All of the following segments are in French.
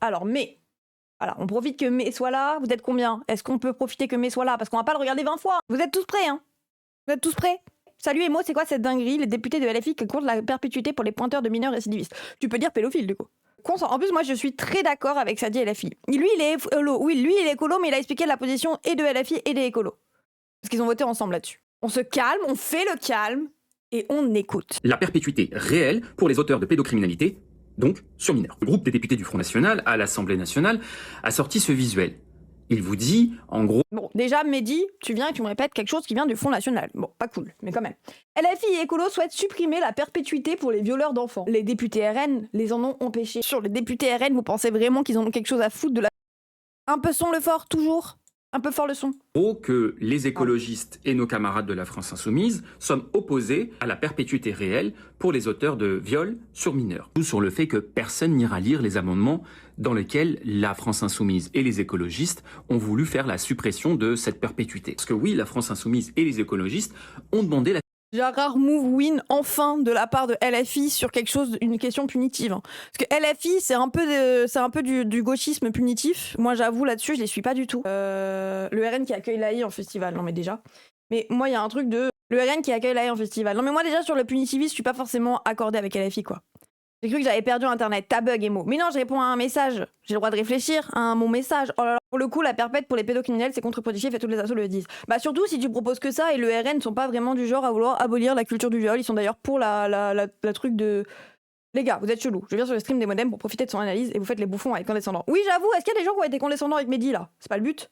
Alors, mais, voilà, on profite que mai soit là. Vous êtes combien? Est-ce qu'on peut profiter que mai soit là? Parce qu'on va pas le regarder 20 fois. Vous êtes tous prêts, hein? Vous êtes tous prêts? Salut Emo, c'est quoi cette dinguerie? Les députés de LFI qui comptent la perpétuité pour les pointeurs de mineurs récidivistes. Tu peux dire pédophile, du coup. En plus, moi, je suis très d'accord avec ça dit LFI. Lui, il est écolo. Oui, lui, il est écolo, mais il a expliqué la position et de LFI et des écolos. Parce qu'ils ont voté ensemble là-dessus. On se calme, on fait le calme, et on écoute. La perpétuité réelle pour les auteurs de pédocriminalité, donc sur mineurs. Le groupe des députés du Front National à l'Assemblée nationale a sorti ce visuel. Il vous dit, en gros... Bon, déjà, Mehdi, tu viens et tu me répètes quelque chose qui vient du Front National. Bon, pas cool, mais quand même. LFI et Écolo souhaitent supprimer la perpétuité pour les violeurs d'enfants. Les députés RN les en ont empêchés. Sur les députés RN, vous pensez vraiment qu'ils en ont quelque chose à foutre de la... Un peu son le fort, toujours. Un peu fort le son. Que les écologistes et nos camarades de la France Insoumise sommes opposés à la perpétuité réelle pour les auteurs de viols sur mineurs. Tout sur le fait que personne n'ira lire les amendements dans lesquels la France Insoumise et les écologistes ont voulu faire la suppression de cette perpétuité. Parce que oui, la France Insoumise et les écologistes ont demandé la... Rare move win enfin de la part de LFI sur quelque chose, une question punitive. Parce que LFI, c'est un peu du gauchisme punitif. Moi, j'avoue, là-dessus, je les suis pas du tout. Le RN qui accueille l'AI en festival, non mais déjà. Mais moi, il y a un truc de... Le RN qui accueille l'AI en festival. Non mais moi, déjà, sur le punitivisme, je suis pas forcément accordée avec LFI, quoi. J'ai cru que j'avais perdu Internet. Ta bug, Emo. Mais non, je réponds à un message. J'ai le droit de réfléchir à mon message. Oh là là. Pour le coup, la perpète pour les pédocriminels, c'est contre-productif et toutes les assos le disent. Bah surtout si tu proposes que ça et le RN sont pas vraiment du genre à vouloir abolir la culture du viol. Ils sont d'ailleurs pour la truc de... Les gars, vous êtes chelous. Je viens sur le stream des modems pour profiter de son analyse et vous faites les bouffons avec condescendants. Oui, j'avoue, est-ce qu'il y a des gens qui ont été condescendants avec Mehdi là? C'est pas le but.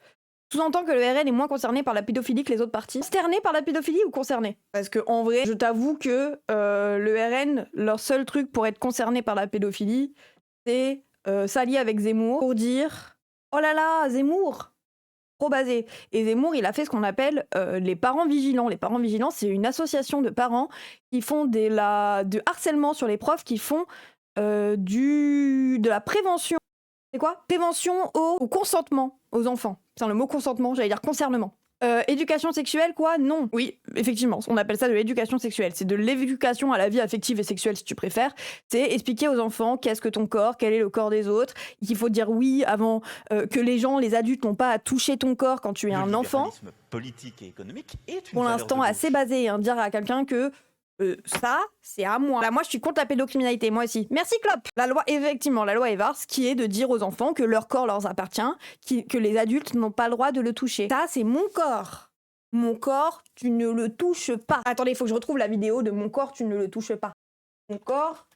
Sous-entend que le RN est moins concerné par la pédophilie que les autres partis. Concerné par la pédophilie ou concerné? Parce que en vrai, je t'avoue que le RN, leur seul truc pour être concerné par la pédophilie, c'est s'allier avec Zemmour pour dire « Oh là là, Zemmour !» Trop basé. Et Zemmour, il a fait ce qu'on appelle les parents vigilants. Les parents vigilants, c'est une association de parents qui font du harcèlement sur les profs, qui font de la prévention. C'est quoi? Prévention au consentement aux enfants. C'est le mot consentement, j'allais dire concernement. Éducation sexuelle, quoi? Non. Oui, effectivement, on appelle ça de l'éducation sexuelle. C'est de l'éducation à la vie affective et sexuelle, si tu préfères. C'est expliquer aux enfants qu'est-ce que ton corps, quel est le corps des autres, qu'il faut dire oui avant que les adultes n'ont pas à toucher ton corps quand tu es un enfant. Politique et économique est une pour l'instant assez basé, hein, dire à quelqu'un que ça, c'est à moi. Là, moi, je suis contre la pédocriminalité, moi aussi. Merci, Klopp. La loi, effectivement, la loi Evars, qui est de dire aux enfants que leur corps leur appartient, que les adultes n'ont pas le droit de le toucher. Ça, c'est mon corps. Mon corps, tu ne le touches pas. Attendez, il faut que je retrouve la vidéo de mon corps, tu ne le touches pas. Mon corps,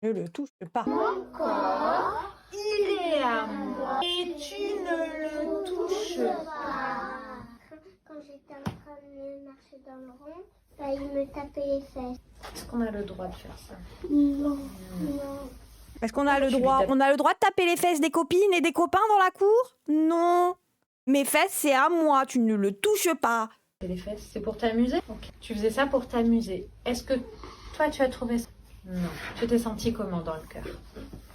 tu ne le touches pas. Mon corps, il est à moi. Et tu ne le touches pas. Quand j'étais en train de marcher dans le rond, bah, il me tapait les fesses. Est-ce qu'on a le droit de faire ça? Non, non. Est-ce qu'on a le droit? On a le droit de taper les fesses des copines et des copains dans la cour? Non. Mes fesses, c'est à moi, tu ne le touches pas. Les fesses, c'est pour t'amuser? Okay. Tu faisais ça pour t'amuser. Est-ce que toi, tu as trouvé ça? Non. Tu t'es senti comment dans le cœur?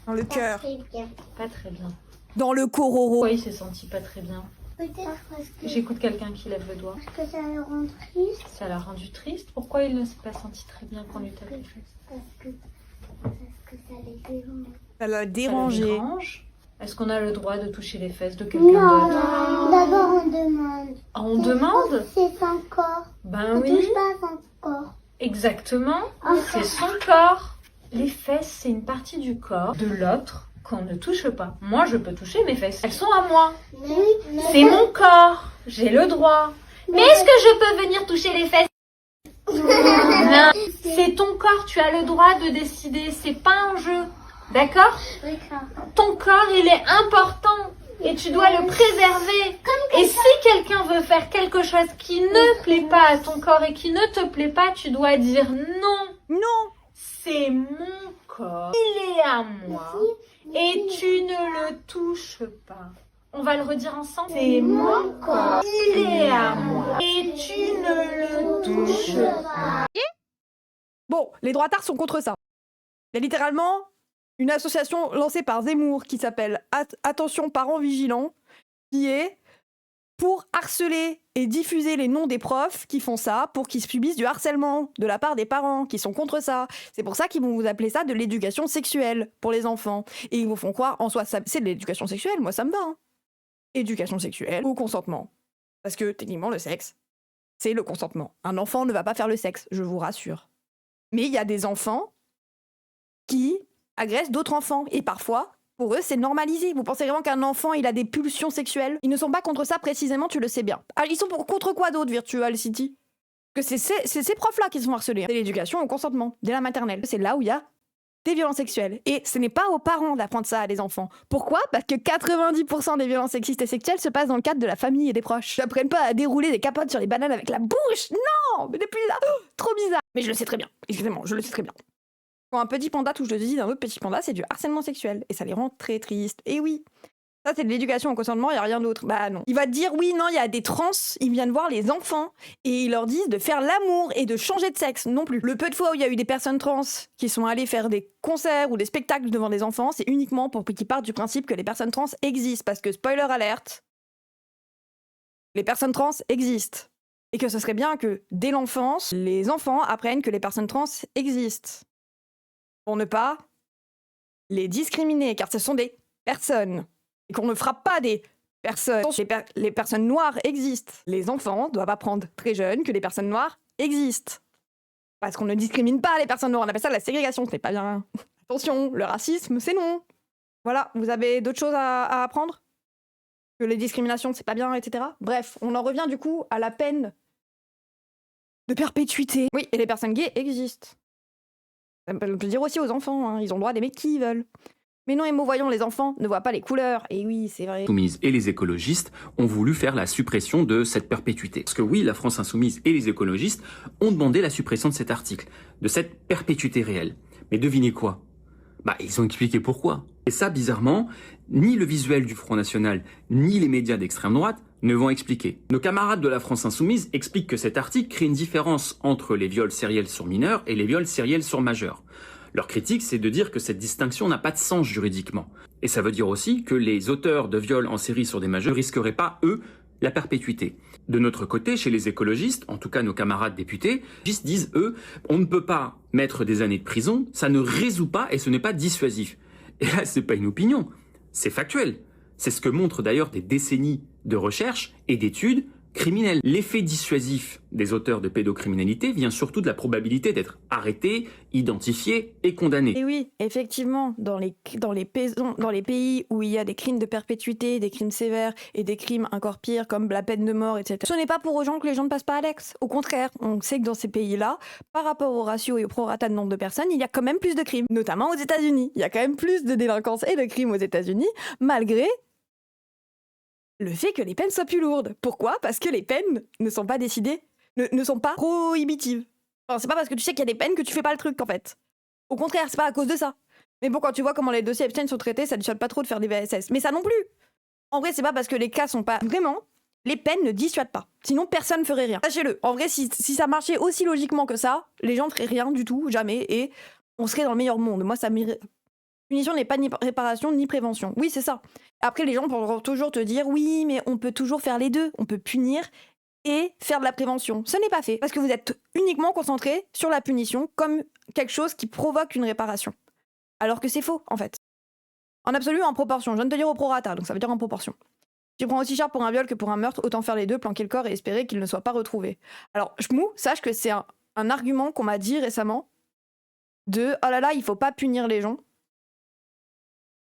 Dans le cœur. Très bien. Pas très bien. Dans le cororo. Pourquoi il s'est senti pas très bien? Peut-être parce que... J'écoute quelqu'un qui lève le doigt. Parce que ça le rend triste. Ça l'a rendu triste? Pourquoi il ne s'est pas senti très bien quand on lui tape les fesses? Parce que ça les dérange. Ça l'a Ça dérangé. le dérange? Est-ce qu'on a le droit de toucher les fesses de quelqu'un Non, d'autre? d'abord on demande. Ah, on demande? C'est son corps. Ben On oui. touche pas à son corps. Exactement. Enfin. C'est son corps. Les fesses, c'est une partie du corps de l'autre qu'on ne touche pas. Moi, je peux toucher mes fesses. Elles sont à moi. Mais C'est mon corps. J'ai le droit. Mais est-ce que je peux venir toucher les fesses? Non. C'est ton corps. Tu as le droit de décider. C'est pas un jeu. D'accord? Ton corps, il est important. Et tu dois le préserver. Et si quelqu'un veut faire quelque chose qui ne plaît pas à ton corps et qui ne te plaît pas, tu dois dire non. Non. C'est mon corps. Il est à moi. Et tu ne le touches pas. On va le redire ensemble. C'est mon corps. Il est à moi. Et tu ne le touches pas. Bon, les droitards sont contre ça. Il y a littéralement une association lancée par Zemmour qui s'appelle Attention parents vigilants, qui est pour harceler et diffuser les noms des profs qui font ça, pour qu'ils subissent du harcèlement de la part des parents qui sont contre ça. C'est pour ça qu'ils vont vous appeler ça de l'éducation sexuelle pour les enfants. Et ils vous font croire, en soi, c'est de l'éducation sexuelle, moi ça me va. Hein. Éducation sexuelle ou consentement. Parce que techniquement, le sexe, c'est le consentement. Un enfant ne va pas faire le sexe, je vous rassure. Mais il y a des enfants qui agressent d'autres enfants. Et parfois, pour eux, c'est normalisé. Vous pensez vraiment qu'un enfant, il a des pulsions sexuelles? Ils ne sont pas contre ça précisément, tu le sais bien. Ah, ils sont contre quoi d'autre, Virtual City? Que c'est ces profs-là qui se font harceler. C'est l'éducation au consentement, dès la maternelle. C'est là où il y a des violences sexuelles. Et ce n'est pas aux parents d'apprendre ça à des enfants. Pourquoi? Parce que 90% des violences sexistes et sexuelles se passent dans le cadre de la famille et des proches. Ils n'apprennent pas à dérouler des capotes sur les bananes avec la bouche. Non! Mais depuis là, trop bizarre. Mais je le sais très bien. Excusez-moi, je le sais très bien. Quand un petit panda touche le zizi d'un autre petit panda, c'est du harcèlement sexuel. Et ça les rend très tristes. Et oui, ça c'est de l'éducation au consentement, il n'y a rien d'autre. Bah non. Il va te dire, oui, non, il y a des trans, ils viennent voir les enfants et ils leur disent de faire l'amour et de changer de sexe. Non plus. Le peu de fois où il y a eu des personnes trans qui sont allées faire des concerts ou des spectacles devant des enfants, c'est uniquement pour qu'ils partent du principe que les personnes trans existent. Parce que, spoiler alerte, les personnes trans existent. Et que ce serait bien que, dès l'enfance, les enfants apprennent que les personnes trans existent. Pour ne pas les discriminer, car ce sont des personnes. Et qu'on ne frappe pas des personnes. Les personnes noires existent. Les enfants doivent apprendre très jeunes que les personnes noires existent. Parce qu'on ne discrimine pas les personnes noires. On appelle ça la ségrégation, ce n'est pas bien. Attention, le racisme, c'est non. Voilà, vous avez d'autres choses à apprendre? Que les discriminations, c'est pas bien, etc. Bref, on en revient du coup à la peine de perpétuité. Oui, et les personnes gays existent. On peut le dire aussi aux enfants, hein, ils ont le droit d'aimer qui ils veulent. Mais non, et voyons, les enfants ne voient pas les couleurs. Et oui, c'est vrai. Insoumise et les écologistes ont voulu faire la suppression de cette perpétuité. Parce que oui, la France Insoumise et les écologistes ont demandé la suppression de cet article, de cette perpétuité réelle. Mais devinez quoi? Bah, ils ont expliqué pourquoi. Et ça, bizarrement, ni le visuel du Front National, ni les médias d'extrême droite ne vont expliquer. Nos camarades de la France Insoumise expliquent que cet article crée une différence entre les viols sériels sur mineurs et les viols sériels sur majeurs. Leur critique, c'est de dire que cette distinction n'a pas de sens juridiquement. Et ça veut dire aussi que les auteurs de viols en série sur des majeurs ne risqueraient pas, eux, la perpétuité. De notre côté, chez les écologistes, en tout cas nos camarades députés, ils disent, eux, on ne peut pas mettre des années de prison, ça ne résout pas et ce n'est pas dissuasif. Et là, c'est pas une opinion, c'est factuel. C'est ce que montrent d'ailleurs des décennies de recherche et d'études criminelles. L'effet dissuasif des auteurs de pédocriminalité vient surtout de la probabilité d'être arrêtés, identifiés et condamnés. Et oui, effectivement, dans les pays où il y a des crimes de perpétuité, des crimes sévères et des crimes encore pires comme la peine de mort, etc. Ce n'est pas pour autant que les gens ne passent pas à l'ex. Au contraire, on sait que dans ces pays-là, par rapport au ratio et au prorata de nombre de personnes, il y a quand même plus de crimes, notamment aux États-Unis. Il y a quand même plus de délinquance et de crimes aux États-Unis, malgré le fait que les peines soient plus lourdes. Pourquoi? Parce que les peines ne sont pas décidées, ne sont pas prohibitives. Enfin, c'est pas parce que tu sais qu'il y a des peines que tu fais pas le truc, en fait. Au contraire, c'est pas à cause de ça. Mais bon, quand tu vois comment les dossiers Epstein sont traités, ça ne dissuade pas trop de faire des VSS. Mais ça non plus. En vrai, c'est pas parce que les cas sont pas... Vraiment, les peines ne dissuadent pas. Sinon, personne ne ferait rien. Sachez-le. En vrai, si ça marchait aussi logiquement que ça, les gens ne feraient rien du tout, jamais, et on serait dans le meilleur monde. Moi, ça m'irait... Punition n'est pas ni réparation ni prévention. Oui, c'est ça. Après, les gens pourront toujours te dire, oui, mais on peut toujours faire les deux. On peut punir et faire de la prévention. Ce n'est pas fait, parce que vous êtes uniquement concentré sur la punition comme quelque chose qui provoque une réparation. Alors que c'est faux, en fait. En absolu, en proportion. Je viens de te dire au prorata, donc ça veut dire en proportion. Tu prends aussi cher pour un viol que pour un meurtre, autant faire les deux, planquer le corps et espérer qu'il ne soit pas retrouvé. Alors, sache que c'est un argument qu'on m'a dit récemment de « Oh là là, il faut pas punir les gens ».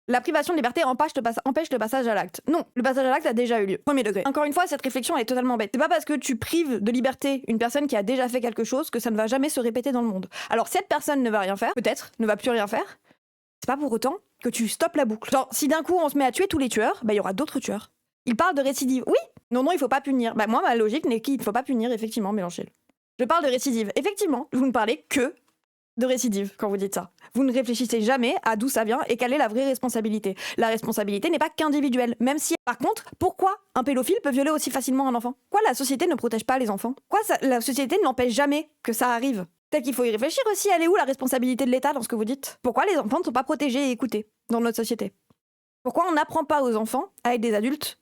La privation de liberté empêche le passage à l'acte. Non, le passage à l'acte a déjà eu lieu. Premier degré. Encore une fois, cette réflexion elle est totalement bête. C'est pas parce que tu prives de liberté une personne qui a déjà fait quelque chose que ça ne va jamais se répéter dans le monde. Alors cette personne ne va rien faire, peut-être, ne va plus rien faire, c'est pas pour autant que tu stoppes la boucle. Genre, si d'un coup on se met à tuer tous les tueurs, bah il y aura d'autres tueurs. Il parle de récidive. Oui, non, il faut pas punir. Bah moi, ma logique n'est qu'il ne faut pas punir, effectivement, Mélenchil. Je parle de récidive. Effectivement, vous ne parlez que de récidive quand vous dites ça. Vous ne réfléchissez jamais à d'où ça vient et quelle est la vraie responsabilité. La responsabilité n'est pas qu'individuelle, même si... Par contre, pourquoi un pédophile peut violer aussi facilement un enfant? Pourquoi la société ne protège pas les enfants? Pourquoi la société n'empêche jamais que ça arrive? Peut-être qu'il faut y réfléchir aussi, elle est où la responsabilité de l'État dans ce que vous dites? Pourquoi les enfants ne sont pas protégés et écoutés dans notre société? Pourquoi on n'apprend pas aux enfants à être des adultes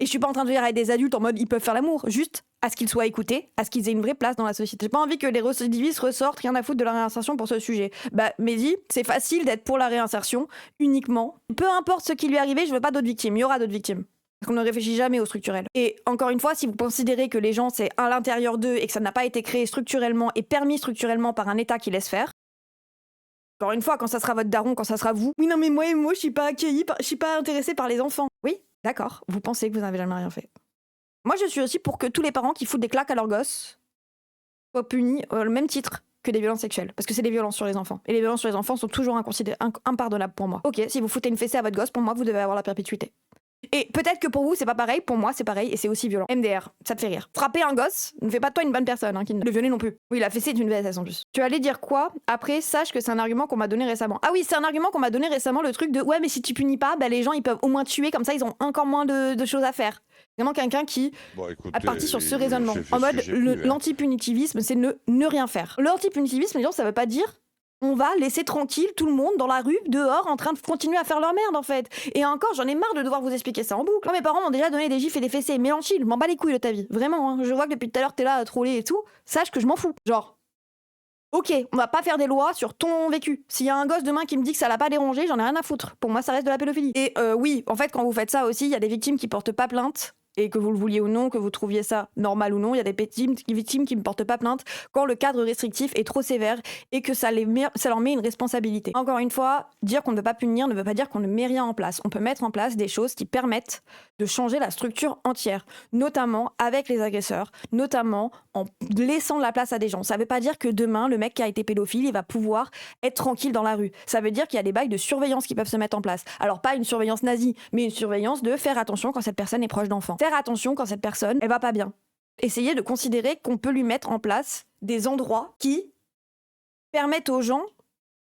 Et je suis pas en train de dire avec des adultes en mode ils peuvent faire l'amour, juste à ce qu'ils soient écoutés, à ce qu'ils aient une vraie place dans la société. J'ai pas envie que les récidivistes ressortent rien à foutre de la réinsertion pour ce sujet. Bah, Mehdi, c'est facile d'être pour la réinsertion uniquement. Peu importe ce qui lui est arrivé, je veux pas d'autres victimes, il y aura d'autres victimes. Parce qu'on ne réfléchit jamais au structurel. Et encore une fois, si vous considérez que les gens c'est à l'intérieur d'eux et que ça n'a pas été créé structurellement et permis structurellement par un État qui laisse faire, encore une fois, quand ça sera votre daron, quand ça sera vous, oui non mais moi je suis pas accueillie, je suis pas intéressée par les enfants. Oui, d'accord, vous pensez que vous n'avez jamais rien fait. Moi, je suis aussi pour que tous les parents qui foutent des claques à leurs gosses soient punis au même titre que des violences sexuelles. Parce que c'est des violences sur les enfants. Et les violences sur les enfants sont toujours impardonnables pour moi. Ok, si vous foutez une fessée à votre gosse, pour moi, vous devez avoir la perpétuité. Et peut-être que pour vous, c'est pas pareil. Pour moi, c'est pareil et c'est aussi violent. MDR, ça te fait rire. Frapper un gosse ne fait pas de toi une bonne personne. Hein, le violer non plus. Oui, la fessée est une VSS en plus. Tu allais dire quoi? Après, sache que c'est un argument qu'on m'a donné récemment. Ah oui, c'est un argument qu'on m'a donné récemment, le truc de ouais, mais si tu punis pas, bah, les gens ils peuvent au moins tuer, comme ça ils ont encore moins de choses à faire. Vraiment quelqu'un qui a parti sur ce raisonnement. En mode, l'antipunitivisme, c'est ne rien faire. L'antipunitivisme, ça veut pas dire on va laisser tranquille tout le monde dans la rue, dehors, en train de continuer à faire leur merde, en fait. Et encore, j'en ai marre de devoir vous expliquer ça en boucle. Moi, mes parents m'ont déjà donné des gifs et des fessées. Mais chill, je m'en bats les couilles de ta vie. Vraiment, hein. Je vois que depuis tout à l'heure, t'es là à troller et tout. Sache que je m'en fous. Genre, ok, on va pas faire des lois sur ton vécu. S'il y a un gosse demain qui me dit que ça l'a pas dérangé, j'en ai rien à foutre. Pour moi, ça reste de la pédophilie. Et oui, en fait, quand vous faites ça aussi, il y a des victimes qui portent pas plainte. Et que vous le vouliez ou non, que vous trouviez ça normal ou non, il y a des victimes qui ne portent pas plainte quand le cadre restrictif est trop sévère et que ça leur met une responsabilité. Encore une fois, dire qu'on ne veut pas punir ne veut pas dire qu'on ne met rien en place. On peut mettre en place des choses qui permettent de changer la structure entière, notamment avec les agresseurs, notamment en laissant de la place à des gens. Ça ne veut pas dire que demain, le mec qui a été pédophile, il va pouvoir être tranquille dans la rue. Ça veut dire qu'il y a des bails de surveillance qui peuvent se mettre en place. Alors pas une surveillance nazie, mais une surveillance de faire attention quand cette personne est proche d'enfants. Faire attention quand cette personne, elle va pas bien. Essayez de considérer qu'on peut lui mettre en place des endroits qui permettent aux gens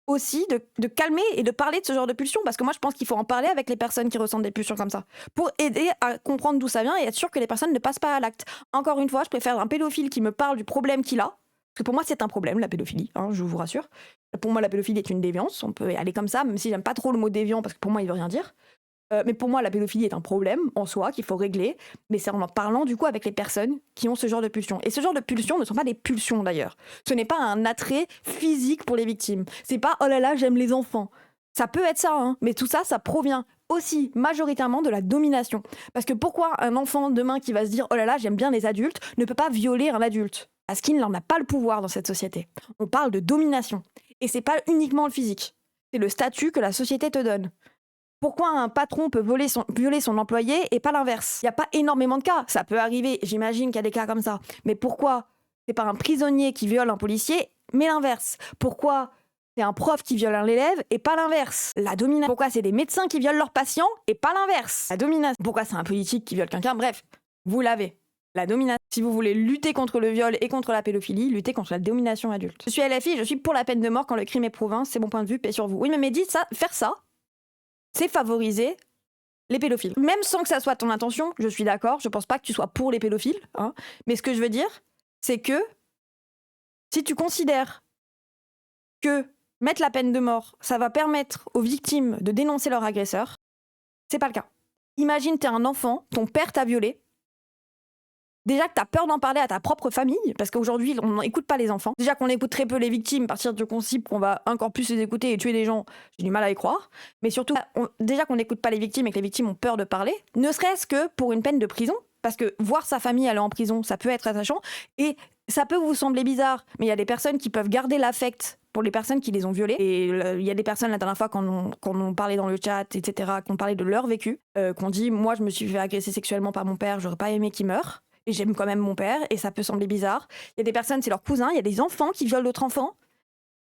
aussi de calmer et de parler de ce genre de pulsions, parce que moi je pense qu'il faut en parler avec les personnes qui ressentent des pulsions comme ça, pour aider à comprendre d'où ça vient et être sûr que les personnes ne passent pas à l'acte. Encore une fois, je préfère un pédophile qui me parle du problème qu'il a, parce que pour moi c'est un problème la pédophilie, hein, je vous rassure. Pour moi la pédophilie est une déviance, on peut aller comme ça, même si j'aime pas trop le mot déviant, parce que pour moi il veut rien dire. Mais pour moi, la pédophilie est un problème en soi qu'il faut régler, mais c'est en parlant du coup avec les personnes qui ont ce genre de pulsions. Et ce genre de pulsions ne sont pas des pulsions d'ailleurs. Ce n'est pas un attrait physique pour les victimes. C'est pas « oh là là, j'aime les enfants ». Ça peut être ça, hein, mais tout ça, ça provient aussi majoritairement de la domination. Parce que pourquoi un enfant demain qui va se dire « oh là là, j'aime bien les adultes » ne peut pas violer un adulte? Parce qu'il n'en a pas le pouvoir dans cette société. On parle de domination. Et c'est pas uniquement le physique. C'est le statut que la société te donne. Pourquoi un patron peut violer son employé et pas l'inverse? Il n'y a pas énormément de cas. Ça peut arriver, j'imagine qu'il y a des cas comme ça. Mais pourquoi c'est pas un prisonnier qui viole un policier, mais l'inverse? Pourquoi c'est un prof qui viole un élève et pas l'inverse? La domination. Pourquoi c'est des médecins qui violent leurs patients et pas l'inverse? La domination. Pourquoi c'est un politique qui viole quelqu'un? Bref, vous l'avez. La domination. Si vous voulez lutter contre le viol et contre la pédophilie, lutter contre la domination adulte. Je suis LFI, je suis pour la peine de mort quand le crime est prouvé. C'est mon point de vue, paix sur vous. Oui, mais Mehdi, faire ça, c'est favoriser les pédophiles. Même sans que ça soit ton intention, je suis d'accord, je pense pas que tu sois pour les pédophiles, hein, mais ce que je veux dire, c'est que si tu considères que mettre la peine de mort, ça va permettre aux victimes de dénoncer leur agresseur, c'est pas le cas. Imagine, t'es un enfant, ton père t'a violé. Déjà que t'as peur d'en parler à ta propre famille, parce qu'aujourd'hui, on n'écoute pas les enfants. Déjà qu'on écoute très peu les victimes, à partir du principe qu'on va encore plus les écouter et tuer des gens, j'ai du mal à y croire. Mais surtout, déjà qu'on n'écoute pas les victimes et que les victimes ont peur de parler, ne serait-ce que pour une peine de prison, parce que voir sa famille aller en prison, ça peut être attachant, et ça peut vous sembler bizarre, mais il y a des personnes qui peuvent garder l'affect pour les personnes qui les ont violées. Et il y a des personnes, la dernière fois, quand on parlait dans le chat, etc., qu'on parlait de leur vécu, qu'on dit « moi, je me suis fait agresser sexuellement par mon père, j'aurais pas aimé qu'il meure ». Et j'aime quand même mon père, et ça peut sembler bizarre. Il y a des personnes, c'est leur cousin, il y a des enfants qui violent d'autres enfants.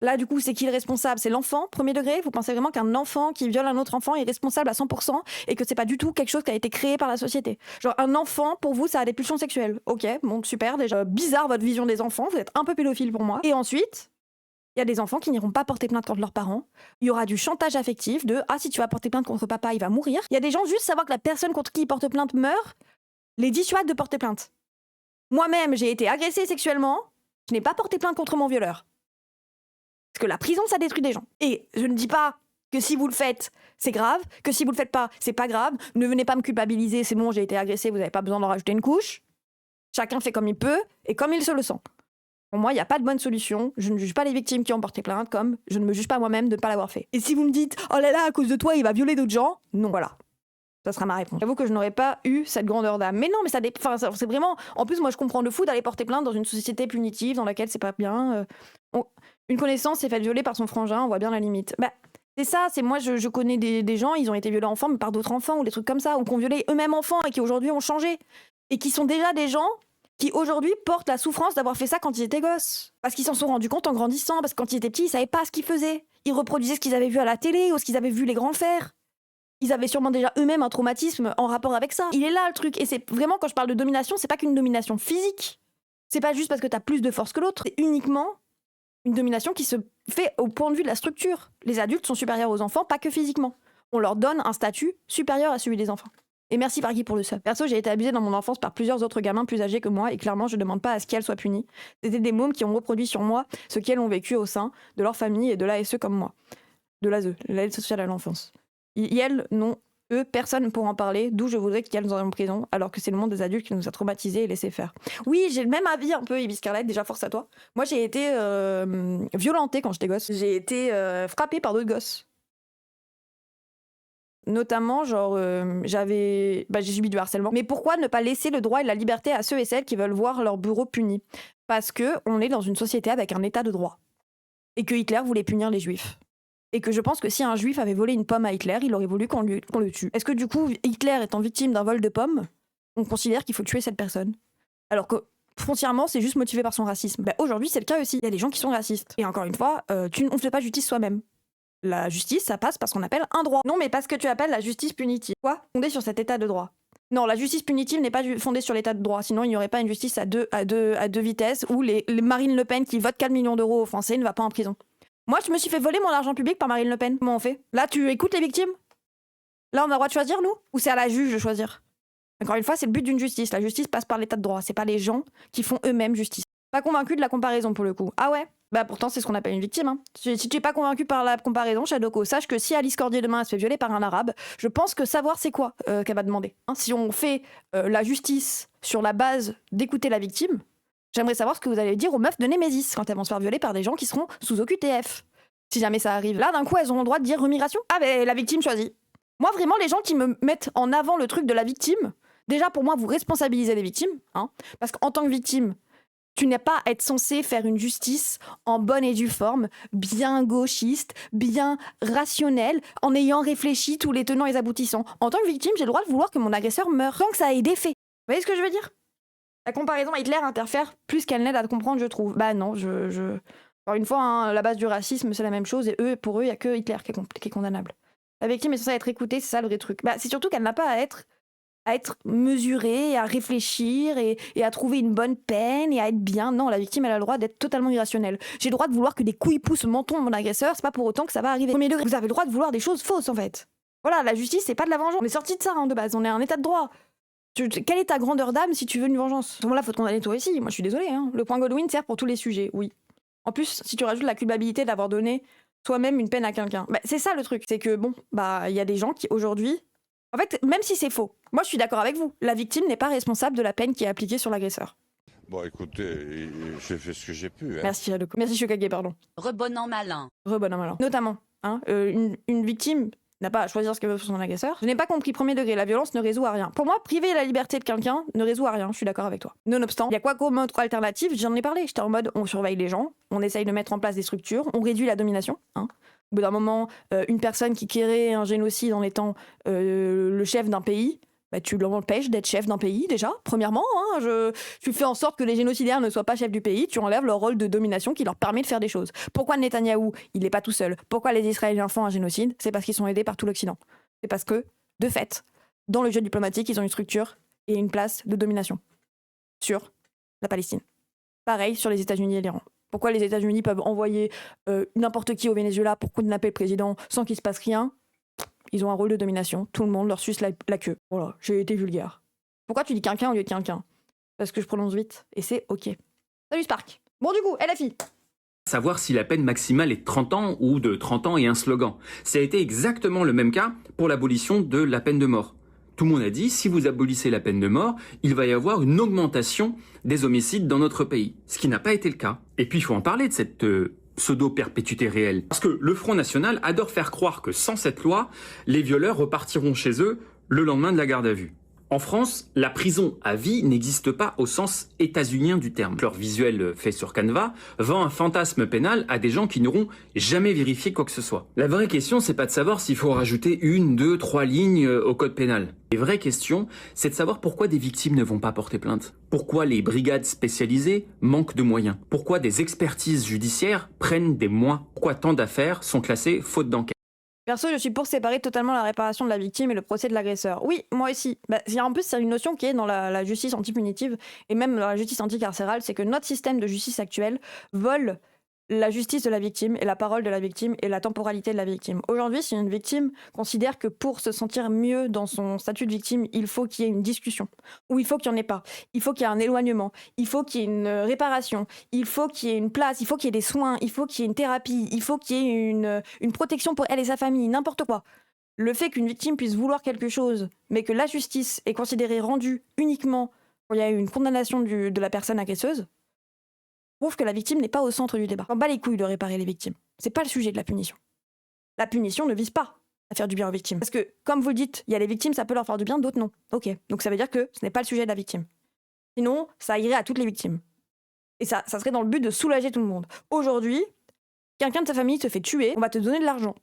Là, du coup, c'est qui le responsable? C'est l'enfant, premier degré? Vous pensez vraiment qu'un enfant qui viole un autre enfant est responsable à 100% et que c'est pas du tout quelque chose qui a été créé par la société? Genre, un enfant, pour vous, ça a des pulsions sexuelles. Ok, bon, super, déjà, bizarre votre vision des enfants, vous êtes un peu pédophile pour moi. Et ensuite, il y a des enfants qui n'iront pas porter plainte contre leurs parents. Il y aura du chantage affectif de « ah, si tu vas porter plainte contre papa, il va mourir ». Il y a des gens, juste savoir que la personne contre qui ils portent plainte meurt, les dissuade de porter plainte. Moi-même, j'ai été agressée sexuellement, je n'ai pas porté plainte contre mon violeur. Parce que la prison, ça détruit des gens. Et je ne dis pas Que si vous le faites, c'est grave. Que si vous le faites pas, c'est pas grave. Ne venez pas me culpabiliser, c'est bon, j'ai été agressée, vous n'avez pas besoin d'en rajouter une couche. Chacun fait comme il peut et comme il se le sent. Pour moi, il n'y a pas de bonne solution. Je ne juge pas les victimes qui ont porté plainte, comme je ne me juge pas moi-même de ne pas l'avoir fait. Et si vous me dites « Oh là là, à cause de toi, il va violer d'autres gens », non, voilà. Ça sera ma réponse. J'avoue que je n'aurais pas eu cette grandeur d'âme. Mais non, mais c'est vraiment... En plus, moi, je comprends le fou d'aller porter plainte dans une société punitive dans laquelle c'est pas bien. Une connaissance s'est faite violer par son frangin, on voit bien la limite. Bah, c'est ça, c'est moi, je connais des gens, ils ont été violés enfants, mais par d'autres enfants, ou des trucs comme ça, ou qui ont violé eux-mêmes enfants et qui aujourd'hui ont changé. Et qui sont déjà des gens qui aujourd'hui portent la souffrance d'avoir fait ça quand ils étaient gosses. Parce qu'ils s'en sont rendus compte en grandissant, parce que quand ils étaient petits, ils savaient pas ce qu'ils faisaient. Ils reproduisaient ce qu'ils avaient vu à la télé ou ce qu'ils avaient vu les grands faire. Ils avaient sûrement déjà eux-mêmes un traumatisme en rapport avec ça. Il est là le truc. Et c'est vraiment, quand je parle de domination, c'est pas qu'une domination physique. C'est pas juste parce que t'as plus de force que l'autre. C'est uniquement une domination qui se fait au point de vue de la structure. Les adultes sont supérieurs aux enfants, pas que physiquement. On leur donne un statut supérieur à celui des enfants. Et merci Parguy pour le sub. Perso, j'ai été abusée dans mon enfance par plusieurs autres gamins plus âgés que moi et clairement, je demande pas à ce qu'elles soient punies. C'était des mômes qui ont reproduit sur moi ce qu'elles ont vécu au sein de leur famille et de l'ASE comme moi. De l'ASE, l'aide sociale à l'enfance. Elles, non, eux, personne pour en parler, d'où je voudrais qu'elles aillent en prison, alors que c'est le monde des adultes qui nous a traumatisés et laissé faire. Oui, j'ai le même avis un peu, Ibis Scarlett, déjà force à toi. Moi, j'ai été violentée quand j'étais gosse. J'ai été frappée par d'autres gosses. Notamment, genre, j'ai subi du harcèlement. Mais pourquoi ne pas laisser le droit et la liberté à ceux et celles qui veulent voir leur bourreau puni? Parce que on est dans une société avec un état de droit. Et que Hitler voulait punir les juifs. Et que je pense que si un juif avait volé une pomme à Hitler, il aurait voulu qu'on le tue. Est-ce que du coup, Hitler étant victime d'un vol de pommes, on considère qu'il faut tuer cette personne? Alors que foncièrement, c'est juste motivé par son racisme. Bah, aujourd'hui, c'est le cas aussi. Il y a des gens qui sont racistes. Et encore une fois, on ne fait pas justice soi-même. La justice, ça passe par ce qu'on appelle un droit. Non, mais parce que tu appelles la justice punitive. Quoi? Fondée sur cet état de droit. Non, la justice punitive n'est pas fondée sur l'état de droit. Sinon, il n'y aurait pas une justice à deux vitesses où les Marine Le Pen qui vote 4 millions d'euros aux Français ne va pas en prison. Moi, je me suis fait voler mon argent public par Marine Le Pen. Comment on fait? Là, tu écoutes les victimes? Là, on a le droit de choisir, nous? Ou c'est à la juge de choisir? Encore une fois, c'est le but d'une justice. La justice passe par l'état de droit. C'est pas les gens qui font eux-mêmes justice. Pas convaincu de la comparaison, pour le coup. Ah ouais? Bah pourtant, c'est ce qu'on appelle une victime. Hein. Si tu es pas convaincu par la comparaison, Shadoko, sache que si Alice Cordier demain elle se fait violer par un arabe, je pense que savoir c'est quoi qu'elle va demander. Hein, si on fait la justice sur la base d'écouter la victime, j'aimerais savoir ce que vous allez dire aux meufs de Némésis quand elles vont se faire violer par des gens qui seront sous OQTF. Si jamais ça arrive. Là, d'un coup, elles auront le droit de dire remigration. Ah ben, la victime choisit. Moi, vraiment, les gens qui me mettent en avant le truc de la victime, déjà, pour moi, vous responsabilisez les victimes. Hein, parce qu'en tant que victime, tu n'es pas à être censé faire une justice en bonne et due forme, bien gauchiste, bien rationnelle, en ayant réfléchi tous les tenants et les aboutissants. En tant que victime, j'ai le droit de vouloir que mon agresseur meure, sans que ça ait des faits. Vous voyez ce que je veux dire? La comparaison à Hitler interfère plus qu'elle n'aide à comprendre, je trouve. Bah non, Encore une fois, hein, la base du racisme, c'est la même chose, et pour eux, il n'y a que Hitler qui est condamnable. La victime est censée être écoutée, c'est ça le vrai truc. Bah, c'est surtout qu'elle n'a pas à être mesurée, à réfléchir et à trouver une bonne peine et à être bien. Non, la victime, elle a le droit d'être totalement irrationnelle. J'ai le droit de vouloir que des couilles poussent au menton de mon agresseur, c'est pas pour autant que ça va arriver. Premier degré, vous avez le droit de vouloir des choses fausses, en fait. Voilà, la justice, c'est pas de la vengeance. On est sorti de ça, hein, de base. On est à un état de droit. Quelle est ta grandeur d'âme si tu veux une vengeance? À ce moment-là, faut te condamner toi aussi. Moi, je suis désolée. Hein. Le point Godwin sert pour tous les sujets, oui. En plus, si tu rajoutes la culpabilité d'avoir donné toi-même une peine à quelqu'un, bah, c'est ça le truc. C'est que, bon, bah, il y a des gens qui, aujourd'hui... En fait, même si c'est faux, moi je suis d'accord avec vous. La victime n'est pas responsable de la peine qui est appliquée sur l'agresseur. Bon, écoutez, j'ai fait ce que j'ai pu. Hein. Merci, Shadoko. Merci, Shokage, pardon. Rebonne en malin. Rebonne en malin. Notamment, hein, une victime n'a pas à choisir ce qu'elle veut pour son agresseur. Je n'ai pas compris premier degré, la violence ne résout à rien. Pour moi, priver la liberté de quelqu'un ne résout à rien, je suis d'accord avec toi. Nonobstant, il y a quoi comme autre alternative? J'en ai parlé, j'étais en mode on surveille les gens, on essaye de mettre en place des structures, on réduit la domination, hein. Au bout d'un moment, une personne qui créerait un génocide en étant le chef d'un pays, bah, tu l'empêches d'être chef d'un pays déjà, premièrement. Hein, tu fais en sorte que les génocidaires ne soient pas chefs du pays, tu enlèves leur rôle de domination qui leur permet de faire des choses. Pourquoi Netanyahou, il n'est pas tout seul? Pourquoi les Israéliens font un génocide? C'est parce qu'ils sont aidés par tout l'Occident. C'est parce que, de fait, dans le jeu diplomatique, ils ont une structure et une place de domination sur la Palestine. Pareil sur les États-Unis et l'Iran. Pourquoi les États-Unis peuvent envoyer n'importe qui au Venezuela pour kidnapper le président sans qu'il se passe rien? Ils ont un rôle de domination. Tout le monde leur suce la queue. Voilà, j'ai été vulgaire. Pourquoi tu dis quelqu'un au lieu de quelqu'un? Parce que je prononce vite et c'est ok. Salut Spark. Bon du coup, LFI. savoir si la peine maximale est de 30 ans ou de 30 ans et un slogan. Ça a été exactement le même cas pour l'abolition de la peine de mort. Tout le monde a dit, si vous abolissez la peine de mort, il va y avoir une augmentation des homicides dans notre pays. Ce qui n'a pas été le cas. Et puis il faut en parler de cette pseudo-perpétuité réelle. Parce que le Front National adore faire croire que sans cette loi, les violeurs repartiront chez eux le lendemain de la garde à vue. En France, la prison à vie n'existe pas au sens états-unien du terme. Leur visuel fait sur Canva vend un fantasme pénal à des gens qui n'auront jamais vérifié quoi que ce soit. La vraie question, c'est pas de savoir s'il faut rajouter 1, 2, 3 lignes au code pénal. La vraie question, c'est de savoir pourquoi des victimes ne vont pas porter plainte. Pourquoi les brigades spécialisées manquent de moyens. Pourquoi des expertises judiciaires prennent des mois. Pourquoi tant d'affaires sont classées faute d'enquête. Perso, je suis pour séparer totalement la réparation de la victime et le procès de l'agresseur. Oui, moi aussi. En plus, c'est une notion qui est dans la justice antipunitive et même dans la justice anticarcérale, c'est que notre système de justice actuel vole la justice de la victime et la parole de la victime et la temporalité de la victime. Aujourd'hui, si une victime considère que pour se sentir mieux dans son statut de victime, il faut qu'il y ait une discussion, ou il faut qu'il n'y en ait pas, il faut qu'il y ait un éloignement, il faut qu'il y ait une réparation, il faut qu'il y ait une place, il faut qu'il y ait des soins, il faut qu'il y ait une thérapie, il faut qu'il y ait une protection pour elle et sa famille, n'importe quoi. Le fait qu'une victime puisse vouloir quelque chose, mais que la justice est considérée rendue uniquement quand il y a eu une condamnation de la personne agresseuse, prouve que la victime n'est pas au centre du débat. On bat les couilles de réparer les victimes. C'est pas le sujet de la punition. La punition ne vise pas à faire du bien aux victimes. Parce que, comme vous le dites, il y a les victimes, ça peut leur faire du bien, d'autres non. Ok, donc ça veut dire que ce n'est pas le sujet de la victime. Sinon, ça irait à toutes les victimes. Et ça serait dans le but de soulager tout le monde. Aujourd'hui, quelqu'un de sa famille se fait tuer, on va te donner de l'argent.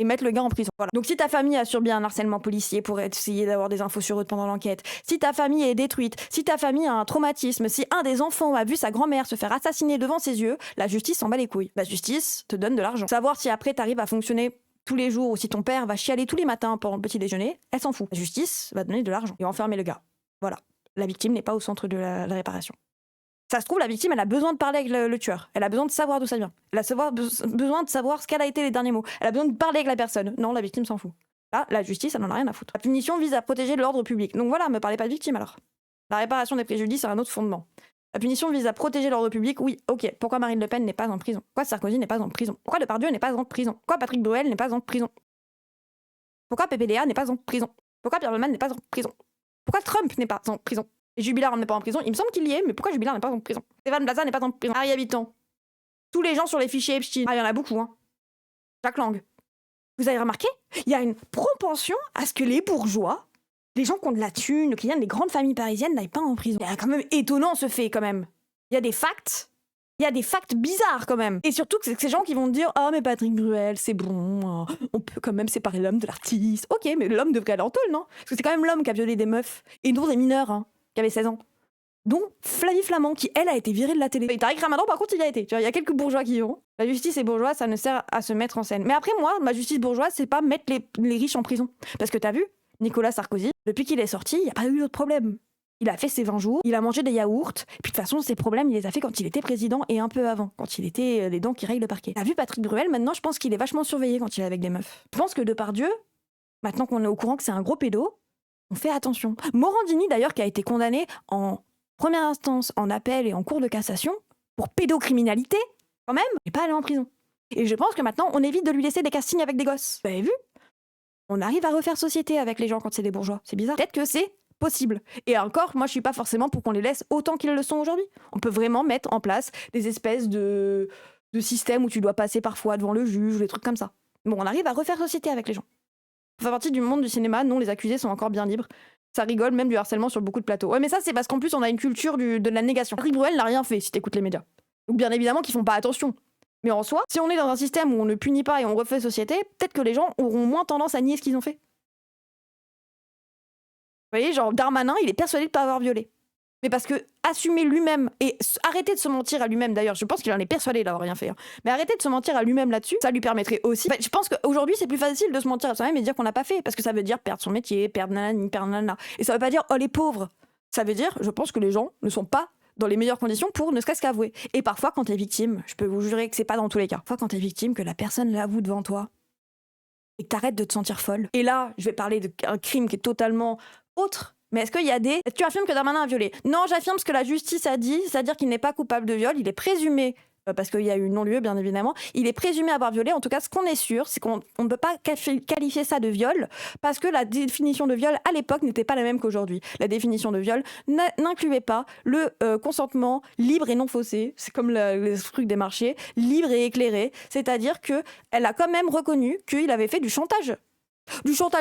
Et mettre le gars en prison. Voilà. Donc si ta famille a subi un harcèlement policier pour essayer d'avoir des infos sur eux pendant l'enquête, si ta famille est détruite, si ta famille a un traumatisme, si un des enfants a vu sa grand-mère se faire assassiner devant ses yeux, la justice s'en bat les couilles. La justice te donne de l'argent. Savoir si après t'arrives à fonctionner tous les jours ou si ton père va chialer tous les matins pendant le petit déjeuner, elle s'en fout. La justice va donner de l'argent et enfermer le gars. Voilà. La victime n'est pas au centre de la réparation. Ça se trouve, la victime, elle a besoin de parler avec le tueur. Elle a besoin de savoir d'où ça vient. Elle a besoin de savoir ce qu'elle a été les derniers mots. Elle a besoin de parler avec la personne. Non, la victime s'en fout. Là, la justice, elle en a rien à foutre. La punition vise à protéger l'ordre public. Donc voilà, me parlez pas de victime alors. La réparation des préjudices, c'est un autre fondement. La punition vise à protéger l'ordre public, oui, ok. Pourquoi Marine Le Pen n'est pas en prison? Pourquoi Sarkozy n'est pas en prison? Pourquoi Depardieu n'est pas en prison? Pourquoi Patrick Bruel n'est pas en prison? Pourquoi PPDA n'est pas en prison? Pourquoi Pierre Leman n'est pas en prison? Pourquoi Trump n'est pas en prison? Et Jubilard n'est pas en prison. Il me semble qu'il y est, mais pourquoi Jubilard n'est pas en prison? Stéphane Plaza n'est pas en prison. Harry Habitant. Tous les gens sur les fichiers Epstein. Ah, il y en a beaucoup, hein. Jacques Lang. Vous avez remarqué? Il y a une propension à ce que les bourgeois, les gens qui ont de la thune, qui viennent des grandes familles parisiennes, n'aillent pas en prison. C'est quand même étonnant ce fait, quand même. Il y a des facts. Il y a des facts bizarres, quand même. Et surtout que c'est ces gens qui vont te dire « Ah, mais Patrick Bruel, c'est bon, on peut quand même séparer l'homme de l'artiste. » Ok, mais l'homme devrait aller en tôle, non? Parce que c'est quand même l'homme qui a violé des meufs. Et non des mineurs, hein, qui avaient 16 ans. Dont Flavie Flamand, qui, elle, a été virée de la télé. Et Tariq Ramadan, par contre, il y a été. Tu vois, il y a quelques bourgeois qui y vont. La justice est bourgeoise, ça ne sert à se mettre en scène. Mais après, moi, ma justice bourgeoise, c'est pas mettre les riches en prison. Parce que t'as vu, Nicolas Sarkozy, depuis qu'il est sorti, il n'y a pas eu d'autre problème. Il a fait ses 20 jours, il a mangé des yaourts, et puis de toute façon, ses problèmes, il les a fait quand il était président et un peu avant, quand il était les dents qui rayent le parquet. T'as vu Patrick Bruel, maintenant, je pense qu'il est vachement surveillé quand il est avec des meufs. Je pense que Depardieu, maintenant qu'on est au courant que c'est un gros pédo, on fait attention. Morandini, d'ailleurs, qui a été condamné en première instance, en appel et en cour de cassation, pour pédocriminalité, quand même, il n'est pas allé en prison. Et je pense que maintenant, on évite de lui laisser des castings avec des gosses. Vous avez vu? On arrive à refaire société avec les gens quand c'est des bourgeois. C'est bizarre. Peut-être que c'est possible. Et encore, moi, je suis pas forcément pour qu'on les laisse autant qu'ils le sont aujourd'hui. On peut vraiment mettre en place des espèces de systèmes où tu dois passer parfois devant le juge ou des trucs comme ça. Bon, on arrive à refaire société avec les gens. Pour faire partie du monde du cinéma, non, les accusés sont encore bien libres. Ça rigole même du harcèlement sur beaucoup de plateaux. Ouais, mais ça, c'est parce qu'en plus, on a une culture de la négation. Patrick Bruel n'a rien fait, si t'écoutes les médias. Donc bien évidemment qu'ils font pas attention. Mais en soi, si on est dans un système où on ne punit pas et on refait société, peut-être que les gens auront moins tendance à nier ce qu'ils ont fait. Vous voyez, genre Darmanin, il est persuadé de pas avoir violé. Mais parce que assumer lui-même et arrêter de se mentir à lui-même, d'ailleurs, je pense qu'il en est persuadé d'avoir rien fait, hein. Mais arrêter de se mentir à lui-même là-dessus, ça lui permettrait aussi. Je pense qu'aujourd'hui, c'est plus facile de se mentir à soi-même et dire qu'on n'a pas fait, parce que ça veut dire perdre son métier, perdre nanani, perdre nanana. Et ça veut pas dire oh les pauvres. Ça veut dire, je pense que les gens ne sont pas dans les meilleures conditions pour ne serait-ce qu'avouer. Et parfois, quand t'es victime, je peux vous jurer que c'est pas dans tous les cas. Parfois, quand t'es victime, que la personne l'avoue devant toi et que t'arrêtes de te sentir folle. Et là, je vais parler d'un crime qui est totalement autre. Mais est-ce qu'il y a Tu affirmes que Darmanin a violé? Non, j'affirme ce que la justice a dit, c'est-à-dire qu'il n'est pas coupable de viol, il est présumé parce qu'il y a eu non-lieu, bien évidemment. Il est présumé avoir violé. En tout cas, ce qu'on est sûr, c'est qu'on ne peut pas qualifier ça de viol, parce que la définition de viol, à l'époque, n'était pas la même qu'aujourd'hui. La définition de viol n'incluait pas le consentement libre et non faussé. C'est comme les trucs des marchés, libre et éclairé. C'est-à-dire qu'elle a quand même reconnu qu'il avait fait du chantage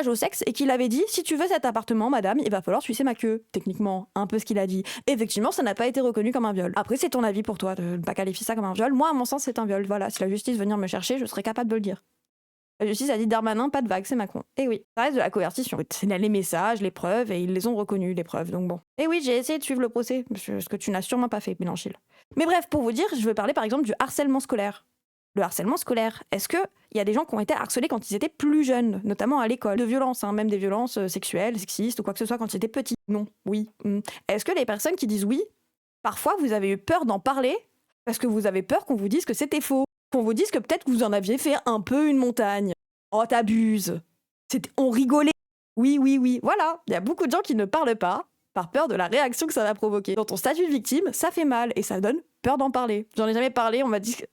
au sexe et qu'il avait dit si tu veux cet appartement madame il va falloir sucer ma queue, techniquement un peu ce qu'il a dit. Effectivement ça n'a pas été reconnu comme un viol. Après c'est ton avis pour toi de ne pas qualifier ça comme un viol. Moi à mon sens c'est un viol, voilà. Si la justice venir me chercher je serais capable de le dire. La justice a dit Darmanin pas de vague, c'est Macron. Et oui, ça reste de la coercition. C'est les messages, les preuves et ils les ont reconnus les preuves, donc bon. Et oui j'ai essayé de suivre le procès, ce que tu n'as sûrement pas fait Mélenchil. Mais bref pour vous dire je veux parler par exemple du harcèlement scolaire. Le harcèlement scolaire, est-ce qu'il y a des gens qui ont été harcelés quand ils étaient plus jeunes, notamment à l'école? De violences, même des violences sexuelles, sexistes ou quoi que ce soit quand ils étaient petits? Non, oui. Est-ce que les personnes qui disent oui, parfois vous avez eu peur d'en parler parce que vous avez peur qu'on vous dise que c'était faux? Qu'on vous dise que peut-être que vous en aviez fait un peu une montagne? Oh, t'abuses. On rigolait. Oui. Voilà, il y a beaucoup de gens qui ne parlent pas par peur de la réaction que ça va provoquer. Dans ton statut de victime, ça fait mal et ça donne peur d'en parler. J'en ai jamais parlé,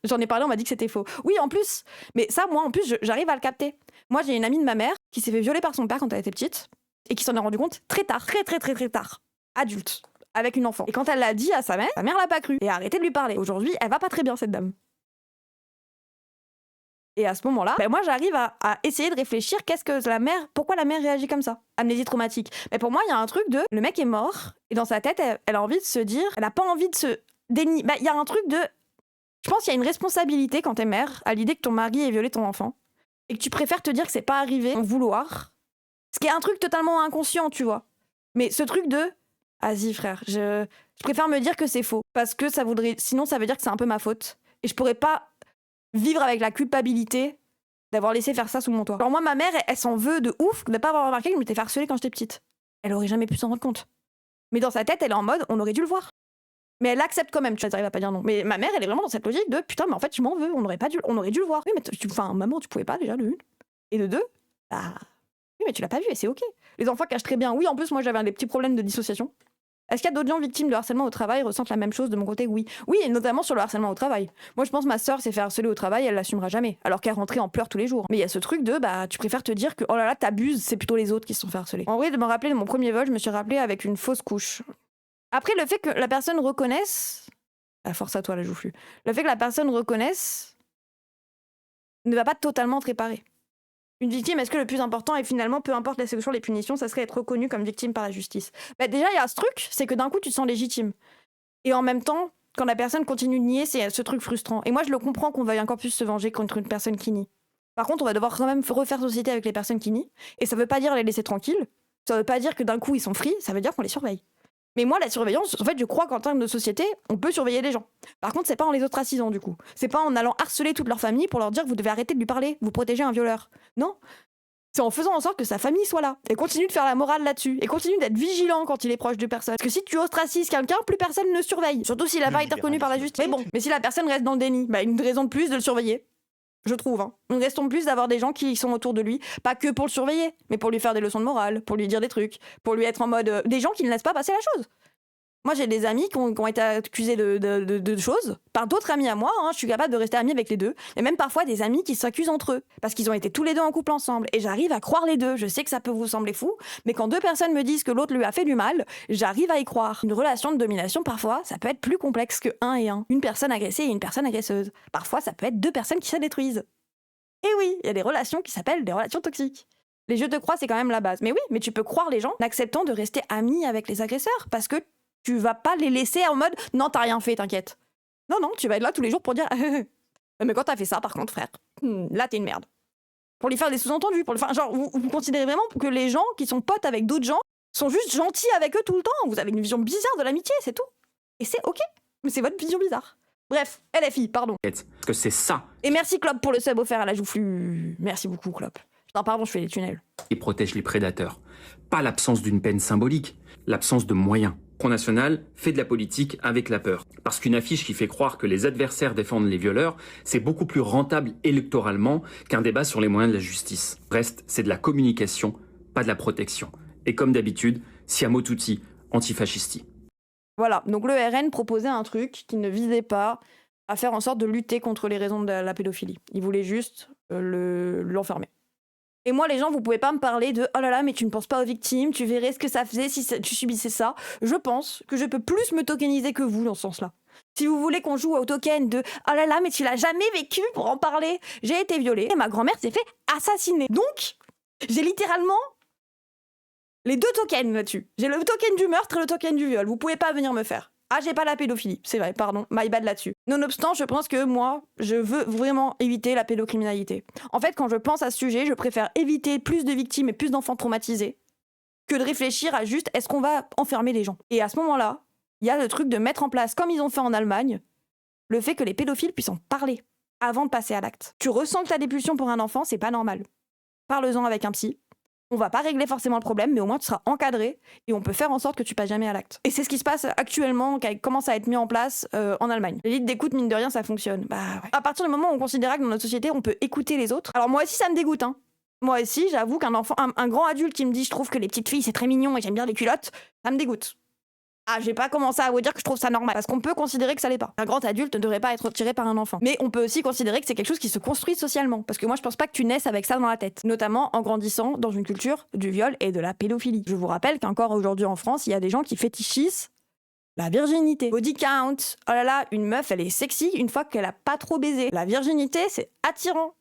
j'en ai parlé, on m'a dit que c'était faux. Oui, en plus, mais ça, moi, en plus, j'arrive à le capter. Moi, j'ai une amie de ma mère qui s'est fait violer par son père quand elle était petite et qui s'en est rendu compte très tard, très tard, adulte, avec une enfant. Et quand elle l'a dit à sa mère l'a pas cru et a arrêté de lui parler. Aujourd'hui, elle va pas très bien, cette dame. Et à ce moment-là, moi j'arrive à essayer de réfléchir pourquoi la mère réagit comme ça. Amnésie traumatique. Mais pour moi, il y a un truc de le mec est mort et dans sa tête, elle a envie de se dire, elle a pas envie de se dénier. Il y a un truc de, je pense qu'il y a une responsabilité quand t'es mère à l'idée que ton mari ait violé ton enfant et que tu préfères te dire que c'est pas arrivé sans vouloir. Ce qui est un truc totalement inconscient, tu vois. Mais ce truc de, vas-y frère, je préfère me dire que c'est faux parce que sinon ça veut dire que c'est un peu ma faute et je pourrais pas vivre avec la culpabilité d'avoir laissé faire ça sous mon toit. Alors moi, ma mère, elle s'en veut de ouf de ne pas avoir remarqué que je m'étais fait harceler quand j'étais petite. Elle aurait jamais pu s'en rendre compte. Mais dans sa tête, elle est en mode, on aurait dû le voir. Mais elle accepte quand même, tu n'arrives à pas dire non. Mais ma mère, elle est vraiment dans cette logique de, putain, mais en fait, je m'en veux, on aurait dû le voir. Oui, mais maman, tu pouvais pas déjà, de une. Et de deux, bah, oui, mais tu l'as pas vu et c'est ok. Les enfants cachent très bien. Oui, en plus, moi, j'avais des petits problèmes de dissociation. Est-ce qu'il y a d'autres gens victimes de harcèlement au travail ressentent la même chose de mon côté? Oui. Oui, et notamment sur le harcèlement au travail. Moi, je pense que ma sœur s'est fait harceler au travail, elle l'assumera jamais, alors qu'elle rentrait en pleurs tous les jours. Mais il y a ce truc de, tu préfères te dire que, oh là là, t'abuses, c'est plutôt les autres qui se sont fait harceler. En vrai, de me rappeler de mon premier vol, je me suis rappelé avec une fausse couche. Après, le fait que la personne reconnaisse... force à toi, la joufflue. Le fait que la personne reconnaisse ne va pas totalement te réparer. Une victime, est-ce que le plus important, et finalement, peu importe les sanctions, les punitions, ça serait être reconnu comme victime par la justice? Déjà, il y a ce truc, c'est que d'un coup, tu te sens légitime. Et en même temps, quand la personne continue de nier, c'est ce truc frustrant. Et moi, je le comprends qu'on veuille encore plus se venger contre une personne qui nie. Par contre, on va devoir quand même refaire société avec les personnes qui nient. Et ça veut pas dire les laisser tranquilles. Ça veut pas dire que d'un coup, ils sont free. Ça veut dire qu'on les surveille. Mais moi, la surveillance, en fait, je crois qu'en termes de société, on peut surveiller les gens. Par contre, c'est pas en les ostracisant, du coup. C'est pas en allant harceler toute leur famille pour leur dire que vous devez arrêter de lui parler, vous protégez un violeur. Non. C'est en faisant en sorte que sa famille soit là. Et continue de faire la morale là-dessus. Et continue d'être vigilant quand il est proche de personne. Parce que si tu ostracises quelqu'un, plus personne ne surveille. Surtout s'il n'a pas été reconnu par la justice. Mais bon, mais si la personne reste dans le déni, une raison de plus de le surveiller. Je trouve. Une raison de plus d'avoir des gens qui sont autour de lui. Pas que pour le surveiller, mais pour lui faire des leçons de morale, pour lui dire des trucs, pour lui être en mode... des gens qui ne laissent pas passer la chose. Moi, j'ai des amis qui ont été accusés de choses par d'autres amis à moi. Je suis capable de rester amie avec les deux. Et même parfois des amis qui s'accusent entre eux. Parce qu'ils ont été tous les deux en couple ensemble. Et j'arrive à croire les deux. Je sais que ça peut vous sembler fou. Mais quand deux personnes me disent que l'autre lui a fait du mal, j'arrive à y croire. Une relation de domination, parfois, ça peut être plus complexe que un et un. Une personne agressée et une personne agresseuse. Parfois, ça peut être deux personnes qui se détruisent. Et oui, il y a des relations qui s'appellent des relations toxiques. Les jeux de croix, c'est quand même la base. Mais oui, mais tu peux croire les gens en acceptant de rester amis avec les agresseurs. Parce que tu vas pas les laisser en mode « Non, t'as rien fait, t'inquiète. » Non, tu vas être là tous les jours pour dire « Mais quand t'as fait ça, par contre, frère, là, t'es une merde. » Pour lui faire des sous-entendus. Vous considérez vraiment que les gens qui sont potes avec d'autres gens sont juste gentils avec eux tout le temps. Vous avez une vision bizarre de l'amitié, c'est tout. Et c'est ok. Mais c'est votre vision bizarre. Bref, LFI, pardon. Parce que c'est ça. Et merci, Klopp, pour le sub offert à la joufflue. Merci beaucoup, Klopp. Putain, pardon, je fais les tunnels. Et protège les prédateurs. Pas l'absence d'une peine symbolique, l'absence de moyens. Front National fait de la politique avec la peur. Parce qu'une affiche qui fait croire que les adversaires défendent les violeurs, c'est beaucoup plus rentable électoralement qu'un débat sur les moyens de la justice. Reste, c'est de la communication, pas de la protection. Et comme d'habitude, siamo tutti, antifascisti. Voilà, donc le RN proposait un truc qui ne visait pas à faire en sorte de lutter contre les raisons de la pédophilie. Ils voulaient juste l'enfermer. Et moi, les gens, vous pouvez pas me parler de « Oh là là, mais tu ne penses pas aux victimes, tu verrais ce que ça faisait si tu subissais ça. » Je pense que je peux plus me tokeniser que vous dans ce sens-là. Si vous voulez qu'on joue au token de « Oh là là, mais tu l'as jamais vécu pour en parler. J'ai été violée et ma grand-mère s'est fait assassiner. » Donc, j'ai littéralement les deux tokens là-dessus. J'ai le token du meurtre et le token du viol. Vous pouvez pas venir me faire. Ah, j'ai pas la pédophilie. C'est vrai, pardon. My bad là-dessus. Nonobstant, je pense que moi, je veux vraiment éviter la pédocriminalité. En fait, quand je pense à ce sujet, je préfère éviter plus de victimes et plus d'enfants traumatisés que de réfléchir à juste est-ce qu'on va enfermer les gens. Et à ce moment-là, il y a le truc de mettre en place, comme ils ont fait en Allemagne, le fait que les pédophiles puissent en parler avant de passer à l'acte. Tu ressens que t'as des pulsions pour un enfant, c'est pas normal. Parle-en avec un psy. On va pas régler forcément le problème, mais au moins tu seras encadré et on peut faire en sorte que tu passes jamais à l'acte. Et c'est ce qui se passe actuellement, qui commence à être mis en place en Allemagne. L'élite d'écoute, mine de rien, ça fonctionne. Bah ouais. À partir du moment où on considéra que dans notre société, on peut écouter les autres. Alors moi aussi, ça me dégoûte, hein. Moi aussi, j'avoue qu'un enfant, un grand adulte qui me dit je trouve que les petites filles c'est très mignon et j'aime bien les culottes, ça me dégoûte. Ah, je vais pas commencer à vous dire que je trouve ça normal, parce qu'on peut considérer que ça l'est pas. Un grand adulte ne devrait pas être tiré par un enfant. Mais on peut aussi considérer que c'est quelque chose qui se construit socialement, parce que moi je pense pas que tu naisses avec ça dans la tête, notamment en grandissant dans une culture du viol et de la pédophilie. Je vous rappelle qu'encore aujourd'hui en France, il y a des gens qui fétichisent la virginité. Body count, oh là là, une meuf elle est sexy une fois qu'elle a pas trop baisé. La virginité c'est attirant.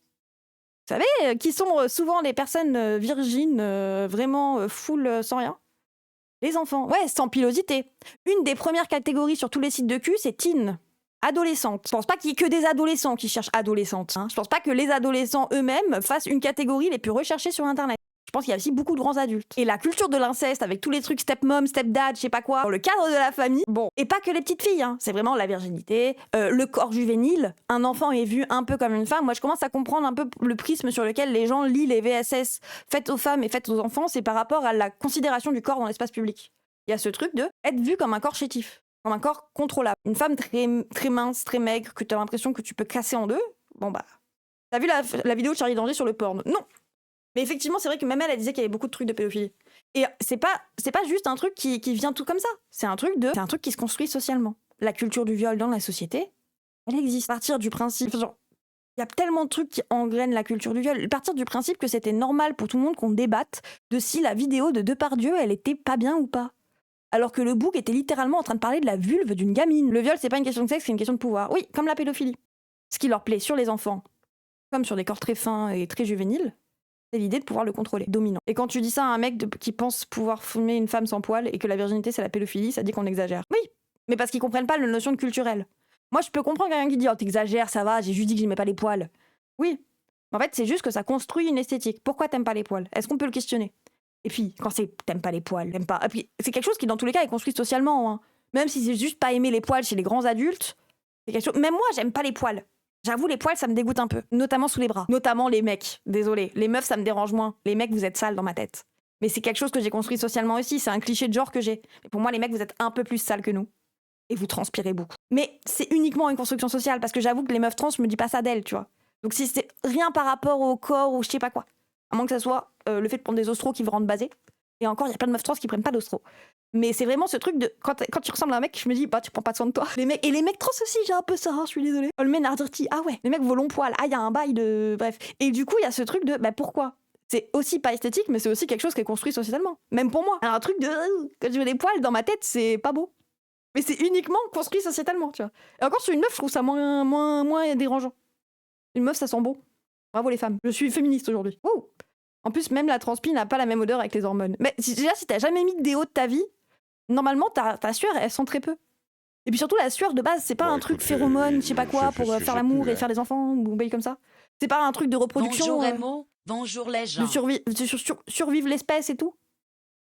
Vous savez qui sont souvent les personnes virgines, vraiment full sans rien? Les enfants, ouais, sans pilosité. Une des premières catégories sur tous les sites de cul, c'est teen, adolescente. Je pense pas qu'il y ait que des adolescents qui cherchent adolescente. Hein. Je pense pas que les adolescents eux-mêmes fassent une catégorie les plus recherchées sur Internet. Je pense qu'il y a aussi beaucoup de grands adultes. Et la culture de l'inceste, avec tous les trucs stepmom, stepdad, je sais pas quoi, dans le cadre de la famille, bon, et pas que les petites filles, hein. C'est vraiment la virginité, le corps juvénile. Un enfant est vu un peu comme une femme. Moi, je commence à comprendre un peu le prisme sur lequel les gens lisent les VSS faites aux femmes et faites aux enfants, c'est par rapport à la considération du corps dans l'espace public. Il y a ce truc de être vu comme un corps chétif, comme un corps contrôlable. Une femme très, très mince, très maigre, que tu as l'impression que tu peux casser en deux, bon bah... T'as vu la vidéo de Charlie Danger sur le porn? Non. Mais effectivement, c'est vrai que même elle disait qu'il y avait beaucoup de trucs de pédophilie. Et c'est pas juste un truc qui vient tout comme ça. C'est un truc qui se construit socialement. La culture du viol dans la société, elle existe. Partir du principe... Genre, il y a tellement de trucs qui engrainent la culture du viol. Partir du principe que c'était normal pour tout le monde qu'on débatte de si la vidéo de Depardieu, elle était pas bien ou pas. Alors que le bouc était littéralement en train de parler de la vulve d'une gamine. Le viol, c'est pas une question de sexe, c'est une question de pouvoir. Oui, comme la pédophilie. Ce qui leur plaît sur les enfants, comme sur des corps très fins et très juvéniles, c'est l'idée de pouvoir le contrôler, dominant. Et quand tu dis ça à un mec qui pense pouvoir fumer une femme sans poil et que la virginité c'est la pédophilie, ça dit qu'on exagère. Oui, mais parce qu'ils comprennent pas la notion de culturelle. Moi, je peux comprendre quelqu'un qui dit « Oh, t'exagères, ça va, j'ai juste dit que j'aimais pas les poils. » Oui, en fait, c'est juste que ça construit une esthétique. Pourquoi t'aimes pas les poils? Est-ce qu'on peut le questionner? Et puis, quand c'est t'aimes pas les poils, t'aimes pas... Et puis, c'est quelque chose qui, dans tous les cas, est construit socialement. Hein. Même si c'est juste pas aimer les poils chez les grands adultes, c'est quelque chose... Même moi, j'aime pas les poils. J'avoue, les poils, ça me dégoûte un peu. Notamment sous les bras. Notamment les mecs. Désolé. Les meufs, ça me dérange moins. Les mecs, vous êtes sales dans ma tête. Mais c'est quelque chose que j'ai construit socialement aussi. C'est un cliché de genre que j'ai. Mais pour moi, les mecs, vous êtes un peu plus sales que nous. Et vous transpirez beaucoup. Mais c'est uniquement une construction sociale. Parce que j'avoue que les meufs trans, je me dis pas ça d'elles, tu vois. Donc si c'est rien par rapport au corps ou je sais pas quoi. À moins que ça soit le fait de prendre des ostros qui vous rendent basé. Et encore, il y a plein de meufs trans qui prennent pas d'ostro. Mais c'est vraiment ce truc de... Quand tu ressembles à un mec, je me dis, bah, tu prends pas soin de toi. Et les mecs trans aussi, j'ai un peu ça, hein, je suis désolée. Oh, le ménard dirty, ah ouais. Les mecs volons poil, ah, il y a un bail de... Bref. Et du coup, il y a ce truc de, bah, pourquoi? C'est aussi pas esthétique, mais c'est aussi quelque chose qui est construit socialement. Même pour moi. Alors, un truc de... Quand je mets des poils dans ma tête, c'est pas beau. Mais c'est uniquement construit sociétalement, tu vois. Et encore, sur une meuf, je trouve ça moins dérangeant. Une meuf, ça sent bon. Bravo les femmes. Je suis féministe aujourd'hui. Ouh. En plus, même la transpi n'a pas la même odeur avec les hormones. Mais déjà, si t'as jamais mis de déo de ta vie, normalement, ta sueur, elle sent très peu. Et puis surtout, la sueur, de base, c'est pas un truc phéromone, je sais pas quoi, pour faire l'amour et faire des enfants, ou bail comme ça. C'est pas un truc de reproduction. Bonjour Emo, bonjour les gens. De survivre l'espèce et tout.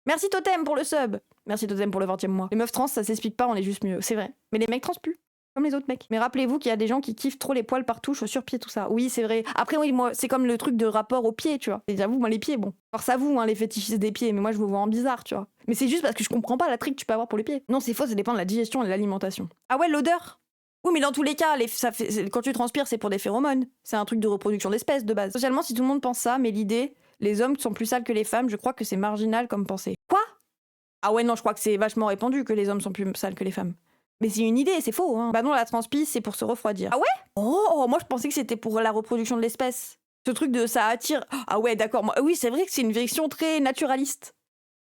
Merci Totem pour le sub. Merci Totem pour le 20e mois. Les meufs trans, ça s'explique pas, on est juste mieux. C'est vrai. Mais les mecs trans plus. Comme les autres mecs. Mais rappelez-vous qu'il y a des gens qui kiffent trop les poils partout, chaussures, pieds, tout ça. Oui, c'est vrai. Après, oui, moi, c'est comme le truc de rapport aux pieds, tu vois. Et j'avoue, moi, les pieds, bon. Force à vous, hein, les fétichistes des pieds, mais moi, je vous vois en bizarre, tu vois. Mais c'est juste parce que je comprends pas la trick que tu peux avoir pour les pieds. Non, c'est faux, ça dépend de la digestion et de l'alimentation. Ah ouais, l'odeur. Oui, mais dans tous les cas, quand tu transpires, c'est pour des phéromones. C'est un truc de reproduction d'espèces, de base. Socialement, si tout le monde pense ça, mais l'idée, les hommes sont plus sales que les femmes, je crois que c'est marginal comme pensée. Quoi? Ah ouais, non, je crois que c'est vachement répandu que les hommes sont plus sales que les femmes. Mais c'est une idée, c'est faux. Hein. Bah non, la transpi, c'est pour se refroidir. Ah ouais? Oh, moi je pensais que c'était pour la reproduction de l'espèce. Ce truc de ça attire. Ah ouais, d'accord. Oui, c'est vrai que c'est une version très naturaliste.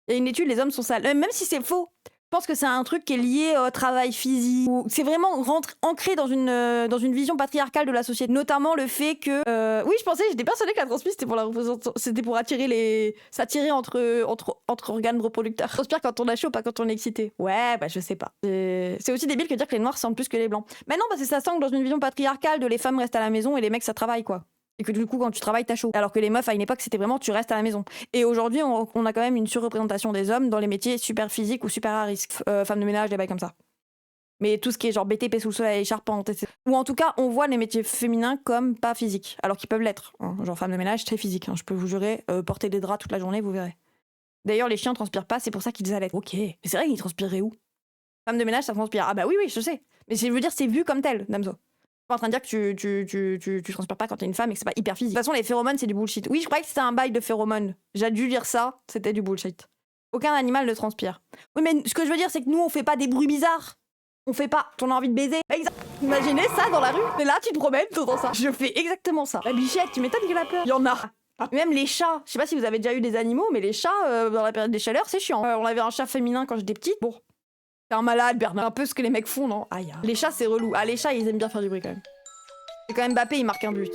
Il y a une étude, les hommes sont sales. Même si c'est faux. Je pense que c'est un truc qui est lié au travail physique. C'est vraiment ancré dans une vision patriarcale de la société. Notamment le fait que... Oui, j'étais persuadée que la transpi, c'était pour la représentation. C'était pour s'attirer entre organes reproducteurs. On transpire quand on a chaud, pas quand on est excité. Ouais, bah je sais pas. C'est aussi débile que dire que les noirs sentent plus que les blancs. Mais non, parce que ça s'ancre dans une vision patriarcale de les femmes restent à la maison et les mecs ça travaille, quoi. Et que du coup, quand tu travailles, t'as chaud. Alors que les meufs, à une époque, c'était vraiment tu restes à la maison. Et aujourd'hui, on a quand même une surreprésentation des hommes dans les métiers super physiques ou super à risque. Femmes de ménage, des bails comme ça. Mais tout ce qui est genre BTP sous le soleil, charpente, etc. Ou en tout cas, on voit les métiers féminins comme pas physiques. Alors qu'ils peuvent l'être. Hein. Genre femme de ménage, très physique. Hein. Je peux vous jurer, porter des draps toute la journée, vous verrez. D'ailleurs, les chiens transpirent pas, c'est pour ça qu'ils allaitent. Ok. Mais c'est vrai qu'ils transpireraient où? Femme de ménage, ça transpire. Ah bah oui, je sais. Mais je veux dire, c'est vu comme tel, Damso. En train de dire que tu transpires pas quand t'es une femme et que c'est pas hyper physique. De toute façon, les phéromones, c'est du bullshit. Oui, je croyais que c'était un bail de phéromones. J'ai dû dire ça, c'était du bullshit. Aucun animal ne transpire. Oui, mais ce que je veux dire, c'est que nous, on fait pas des bruits bizarres. On fait pas. T'en as envie de baiser. Imaginez ça dans la rue. Et là, tu te promènes, t'entends ça. Je fais exactement ça. La bichette, tu m'étonnes qu'elle a peur. Il y en a. Même les chats. Je sais pas si vous avez déjà eu des animaux, mais les chats, dans la période des chaleurs, c'est chiant. On avait un chat féminin quand j'étais petite. Bon. T'es un malade, Bernard. Un peu ce que les mecs font, non? Aïe. Les chats, c'est relou. Ah, les chats, ils aiment bien faire du bruit quand même. C'est quand même Mbappé, il marque un but.